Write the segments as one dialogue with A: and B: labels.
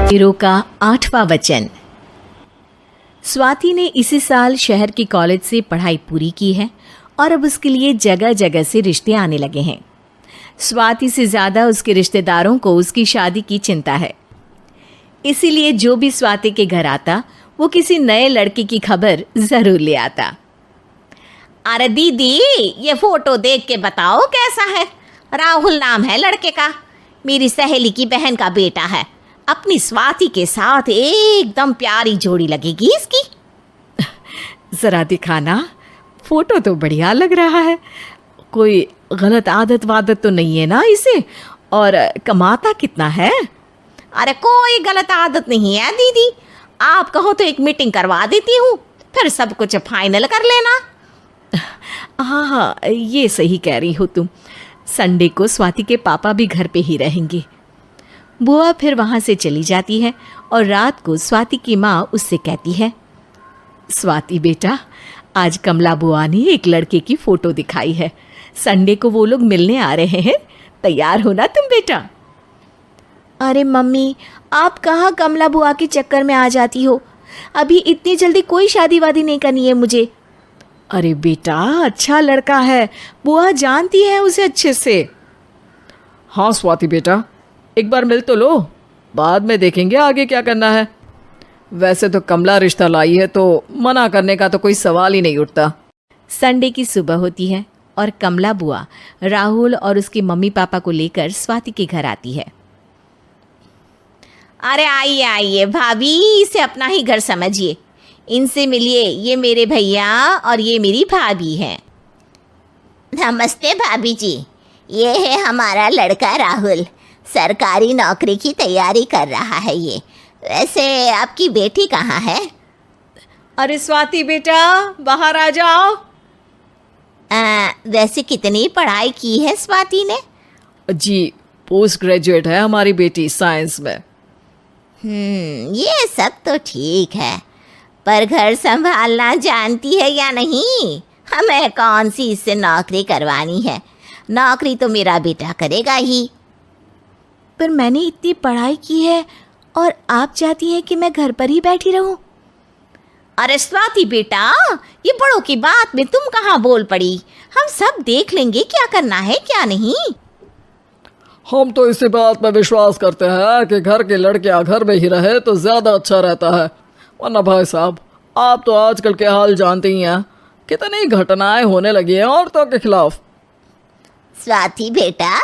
A: Hero का 8वां वचन। स्वाति ने इसी साल शहर की कॉलेज से पढ़ाई पूरी की है और अब उसके लिए जगह जगह से रिश्ते आने लगे हैं। स्वाति से ज़्यादा उसके रिश्तेदारों को उसकी शादी की चिंता है, इसीलिए जो भी स्वाति के घर आता वो किसी नए लड़के की खबर ज़रूर ले आता।
B: अरे दीदी, ये फोटो देख के बताओ कैसा है। राहुल नाम है लड़के का, मेरी सहेली की बहन का बेटा है। अपनी स्वाति के साथ एकदम प्यारी जोड़ी लगेगी इसकी।
A: ज़रा दिखाना, फोटो तो बढ़िया लग रहा है। कोई गलत आदत वादत तो नहीं है ना इसे? और कमाता कितना है?
B: अरे कोई गलत आदत नहीं है दीदी, आप कहो तो एक मीटिंग करवा देती हूँ, फिर सब कुछ फाइनल कर लेना।
A: हाँ, ये सही कह रही हो तुम। संडे को स्वाति के पापा भी घर पे ही रहेंगे। बुआ फिर वहाँ से चली जाती है और रात को स्वाति की माँ उससे कहती है, स्वाति बेटा, आज कमला बुआ ने एक लड़के की फ़ोटो दिखाई है। संडे को वो लोग मिलने आ रहे हैं, तैयार हो ना तुम बेटा?
C: अरे मम्मी, आप कहाँ कमला बुआ के चक्कर में आ जाती हो? अभी इतनी जल्दी कोई शादी वादी नहीं करनी है मुझे।
A: अरे बेटा, अच्छा लड़का है, बुआ जानती है उसे अच्छे से।
D: हाँ स्वाति बेटा, एक बार मिल तो लो, बाद में देखेंगे आगे क्या करना है। वैसे तो कमला रिश्ता लाई है तो मना करने का तो कोई सवाल ही नहीं उठता।
A: संडे की सुबह होती है और कमला बुआ राहुल और उसके मम्मी पापा को लेकर स्वाति के घर आती है।
B: अरे आइए आइए भाभी, इसे अपना ही घर समझिए, इनसे मिलिए। ये मेरे भैया और ये मेरी भाभी हैं।
E: नमस्ते भाभी जी, ये है हमारा लड़का राहुल, सरकारी नौकरी की तैयारी कर रहा है ये। वैसे आपकी बेटी कहाँ है?
A: अरे स्वाति बेटा, बाहर आ जाओ।
E: वैसे कितनी पढ़ाई की है स्वाति ने?
D: जी, पोस्ट ग्रेजुएट है हमारी बेटी साइंस में।
E: ये सब तो ठीक है, पर घर संभालना जानती है या नहीं? हमें कौन सी इससे नौकरी करवानी है, नौकरी तो मेरा बेटा करेगा ही।
C: पर मैंने इतनी पढ़ाई की है और आप चाहती हैं कि मैं घर पर ही बैठी रहूं?
B: अरे स्वाति बेटा, ये बड़ों की बात में तुम कहाँ बोल पड़ी? हम सब देख लेंगे क्या करना है क्या नहीं।
D: हम तो इसी बात पर विश्वास करते हैं कि घर के लड़कियां घर में ही रहे तो ज़्यादा अच्छा रहता है। वरना भाई साहब, आप तो आजकल के हाल जानते ही हैं, कितनी घटनाएं होने लगी हैं औरतों के खिलाफ।
E: स्वाति बेटा,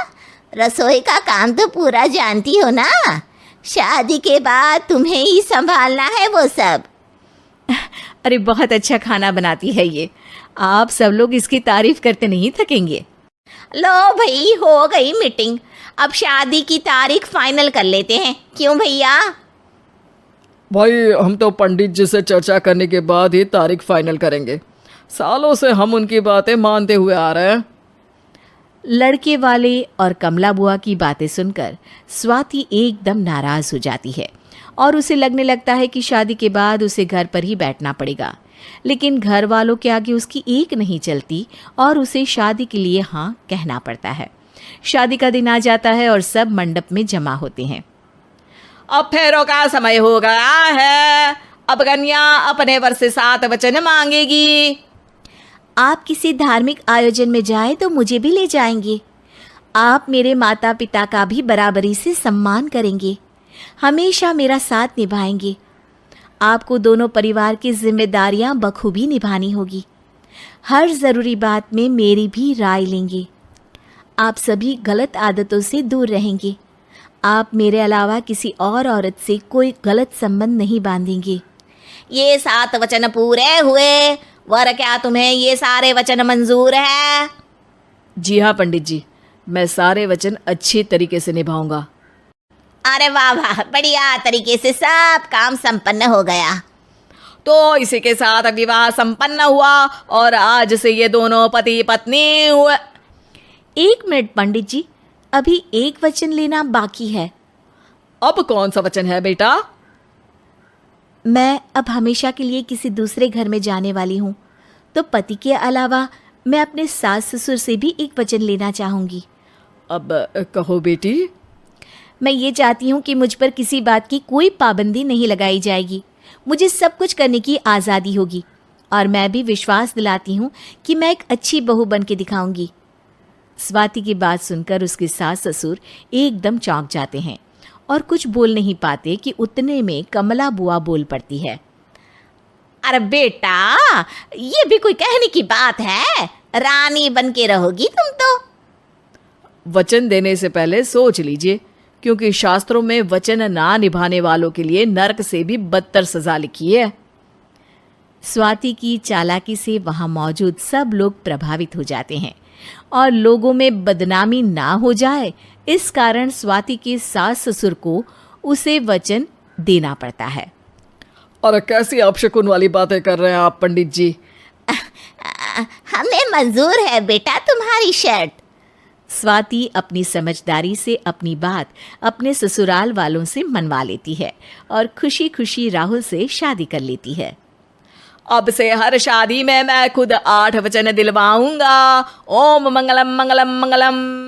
E: रसोई का काम तो पूरा जानती हो ना? शादी के बाद तुम्हें ही संभालना है वो सब।
A: अरे बहुत अच्छा खाना बनाती है ये, आप सब लोग इसकी तारीफ करते नहीं थकेंगे।
B: लो भाई, हो गई मीटिंग, अब शादी की तारीख फाइनल कर लेते हैं, क्यों भैया?
D: भाई, हम तो पंडित जी से चर्चा करने के बाद ही तारीख फाइनल करेंगे। सालों से हम उनकी बातें मानते हुए आ रहे हैं।
A: लड़के वाले और कमला बुआ की बातें सुनकर स्वाति एकदम नाराज हो जाती है और उसे लगने लगता है कि शादी के बाद उसे घर पर ही बैठना पड़ेगा। लेकिन घर वालों के आगे उसकी एक नहीं चलती और उसे शादी के लिए हाँ कहना पड़ता है। शादी का दिन आ जाता है और सब मंडप में जमा होते हैं।
B: अब फेरों का समय हो गया है, अब कन्या अपने वर से 7 वचन मांगेगी।
C: आप किसी धार्मिक आयोजन में जाएं तो मुझे भी ले जाएंगे। आप मेरे माता पिता का भी बराबरी से सम्मान करेंगे, हमेशा मेरा साथ निभाएंगे। आपको दोनों परिवार की जिम्मेदारियां बखूबी निभानी होगी। हर ज़रूरी बात में मेरी भी राय लेंगे। आप सभी गलत आदतों से दूर रहेंगे। आप मेरे अलावा किसी और औरत से कोई गलत संबंध नहीं बांधेंगे।
B: ये 7 वचन पूरे हुए, वर क्या तुम्हें ये सारे वचन मंजूर है?
D: जी हाँ पंडित जी, मैं सारे वचन अच्छी तरीके से निभाऊंगा।
E: अरे वाह वाह, बढ़िया तरीके से सब काम संपन्न हो गया।
B: तो इसी के साथ विवाह संपन्न हुआ और आज से ये दोनों पति पत्नी हुए।
C: 1 मिनट पंडित जी, अभी एक वचन लेना बाकी है।
D: अब कौन सा वचन है बेटा?
C: मैं अब हमेशा के लिए किसी दूसरे घर में जाने वाली हूँ, तो पति के अलावा मैं अपने सास ससुर से भी एक वचन लेना चाहूँगी।
D: अब कहो बेटी।
C: मैं ये चाहती हूँ कि मुझ पर किसी बात की कोई पाबंदी नहीं लगाई जाएगी। मुझे सब कुछ करने की आज़ादी होगी और मैं भी विश्वास दिलाती हूँ कि मैं एक अच्छी बहू बन के दिखाऊंगी। स्वाति की बात सुनकर उसके सास ससुर एकदम चौंक जाते हैं और कुछ बोल नहीं पाते कि उतने में कमला बुआ बोल पड़ती है।
E: अरे बेटा, ये भी कोई कहने की बात है? रानी बन के रहोगी तुम तो।
A: वचन देने से पहले सोच लीजिए, क्योंकि शास्त्रों में वचन ना निभाने वालों के लिए नरक से भी बदतर सजा लिखी है।
C: स्वाति की चालाकी से वहां मौजूद सब लोग प्रभावित हो जाते हैं और लोगों में बदनामी ना हो जाए, इस कारण स्वाति के सास ससुर को उसे वचन देना पड़ता है।
D: अरे कैसी अपशकुन वाली बातें कर रहे हैं आप पंडित जी?
E: हमें मंजूर है बेटा तुम्हारी शर्त।
C: स्वाति अपनी समझदारी से अपनी बात अपने ससुराल वालों से मनवा लेती है और खुशी खुशी राहुल से शादी कर लेती है।
A: अब से हर शादी में मैं खुद 8 वचन दिलवाऊंगा। ओम मंगलम मंगलम मंगलम।